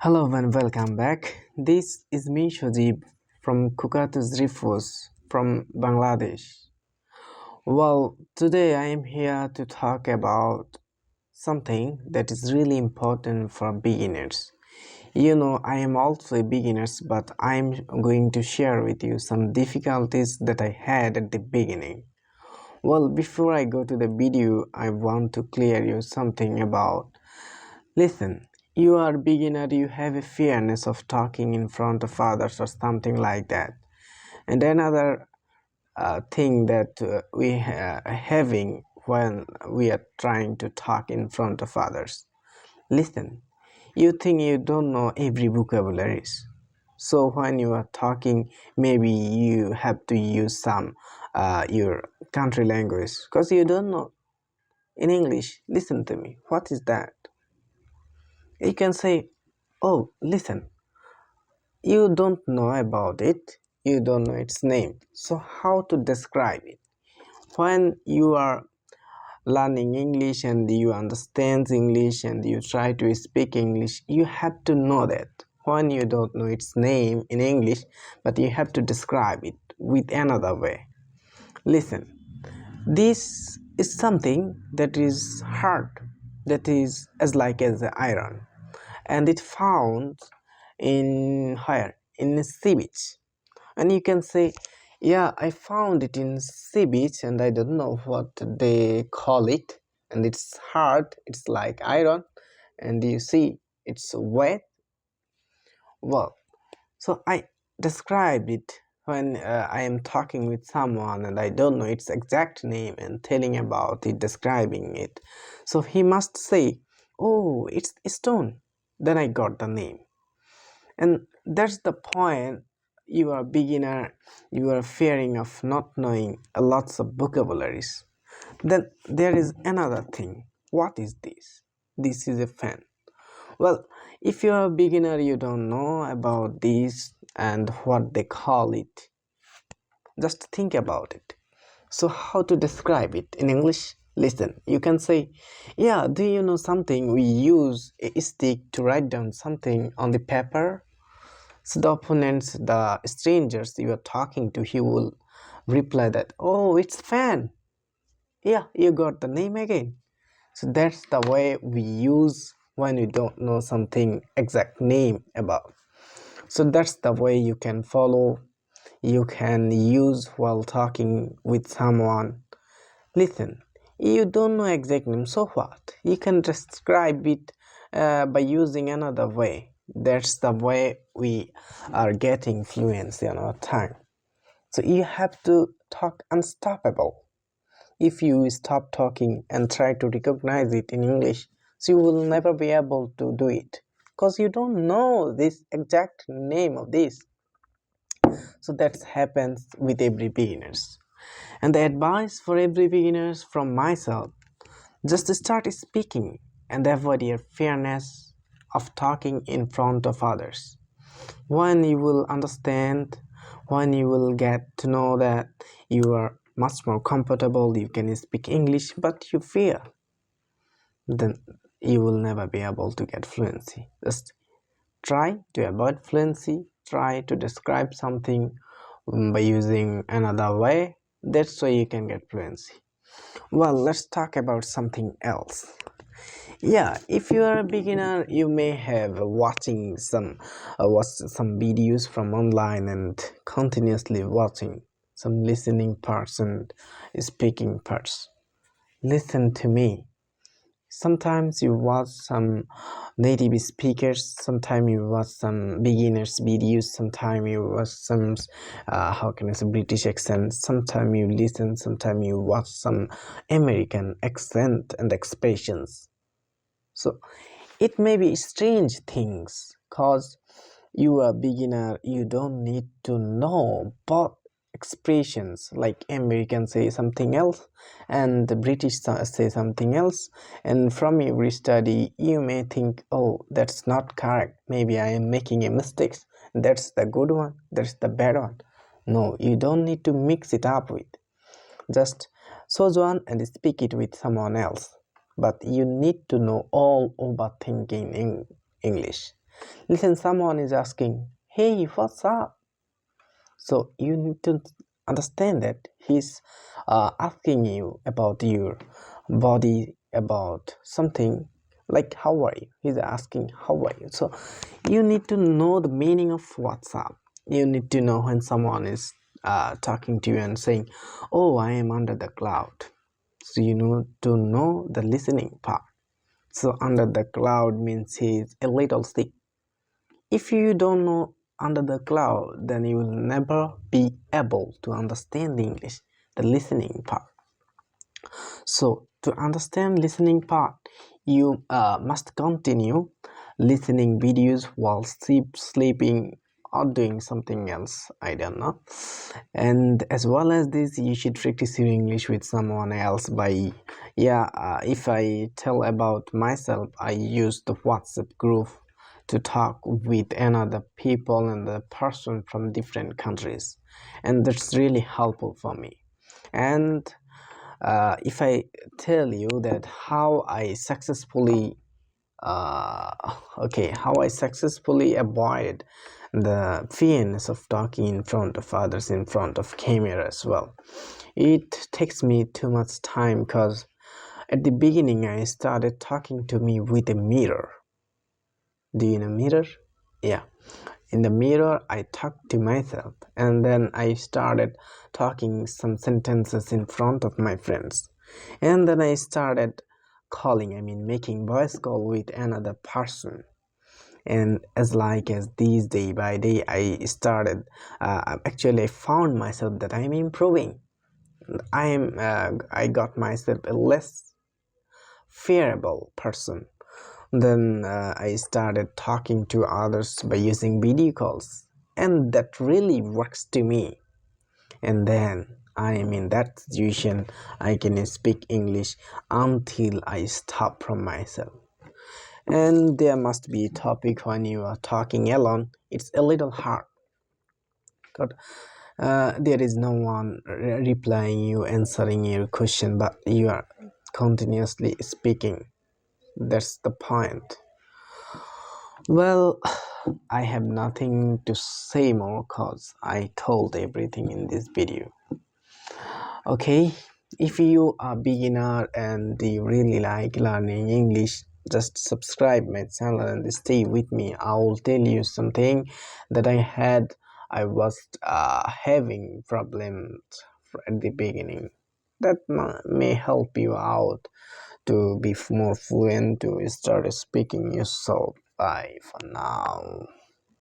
Hello and welcome back. This is me Shojib from Kukatus Rifus from Bangladesh. Well, today I am here to talk about something that is really important for beginners. I am also a beginner, but I am going to share with you some difficulties that I had at the beginning. Well, before I go to the video, I want to clear you something about. Listen, you are a beginner, you have a fearness of talking in front of others or something like that. And another thing that we having when we are trying to talk in front of others. Listen, you think you don't know every vocabularies. So when you are talking, maybe you have to use some your country language because you don't know in English. Listen to me. What is that? You can say, oh, listen, you don't know about it, you don't know its name. So, how to describe it? When you are learning English and you understand English and you try to speak English, you have to know that. When you don't know its name in English, but you have to describe it with another way. Listen, this is something that is hard, that is as like as the iron, and it found in where in sea beach. And you can say, yeah, I found it in sea beach and I don't know what they call it, and it's hard, it's like iron, and you see it's wet. Well, so I described it when I am talking with someone and I don't know its exact name and telling about it, describing it. So he must say, oh, it's a stone. Then I got the name. And that's the point. You are a beginner, you are fearing of not knowing lots of vocabularies. Then there is another thing. What is this? This is a fan. Well, if you are a beginner, you don't know about this and what they call it. Just think about it. So, how to describe it in English? Listen, you can say, yeah, do you know something? We use a stick to write down something on the paper. So, the opponents, the strangers you are talking to, he will reply that, oh, it's fan. Yeah, you got the name again. So that's the way we use when you don't know something exact name about. So that's the way you can follow, you can use while talking with someone. Listen, you don't know exact name, so what? You can describe it by using another way. That's the way we are getting fluency in our tongue. So you have to talk unstoppable. If you stop talking and try to recognize it in English, so you will never be able to do it because you don't know this exact name of this. So that happens with every beginners. And the advice for every beginners from myself, just start speaking and avoid your fearness of talking in front of others. When you will understand, when you will get to know that you are much more comfortable, you can speak English, but you fear, then you will never be able to get fluency. Just try to avoid fluency, try to describe something by using another way. That's why you can get fluency. Well, let's talk about something else. Yeah, if you are a beginner, you may have watched some videos from online and continuously watching some listening parts and speaking parts. Listen to me. Sometimes you watch some native speakers, sometimes you watch some beginners videos, sometimes you watch some how can I say British accent, sometimes you listen, sometimes you watch some American accent and expressions. So it may be strange things cause you are a beginner, you don't need to know both expressions, like American say something else and the British say something else, and from every study you may think, oh, that's not correct, maybe I am making a mistake, that's the good one, that's the bad one. No, you don't need to mix it up with, just sojourn and speak it with someone else, but you need to know all overthinking in English. Listen, someone is asking, hey, what's up? So you need to understand that he's asking you about your body, about something like how are you. He's asking how are you. So you need to know the meaning of what's up. You need to know when someone is talking to you and saying, oh, I am under the cloud. So you need to know the listening part. So under the cloud means he's a little sick. If you don't know under the cloud, then you will never be able to understand the English, the listening part. So to understand listening part, you must continue listening videos while sleeping or doing something else. I don't know. And as well as this, you should practice your English with someone else by if I tell about myself, I use the WhatsApp group to talk with another people and the person from different countries, and that's really helpful for me. And if I tell you that how I successfully avoided the fearness of talking in front of others, in front of camera as well, it takes me too much time, because at the beginning I started talking to me with a mirror. Do you know mirror? Yeah, in the mirror I talked to myself, and then I started talking some sentences in front of my friends, and then I started making voice call with another person. And as these day by day I started actually I found myself that I'm improving. I got myself a less fearable person. Then I started talking to others by using video calls, and that really works to me. And then I am in that situation, I can speak English until I stop from myself. And there must be a topic when you are talking alone, it's a little hard. But there is no one replying you, answering your question, but you are continuously speaking. That's the point. Well, I have nothing to say more cause I told everything in this video. Okay, if you are beginner and you really like learning English, just subscribe my channel and stay with me. I will tell you something that I was having problems at the beginning that may help you out to be more fluent, to start speaking yourself. Bye for now.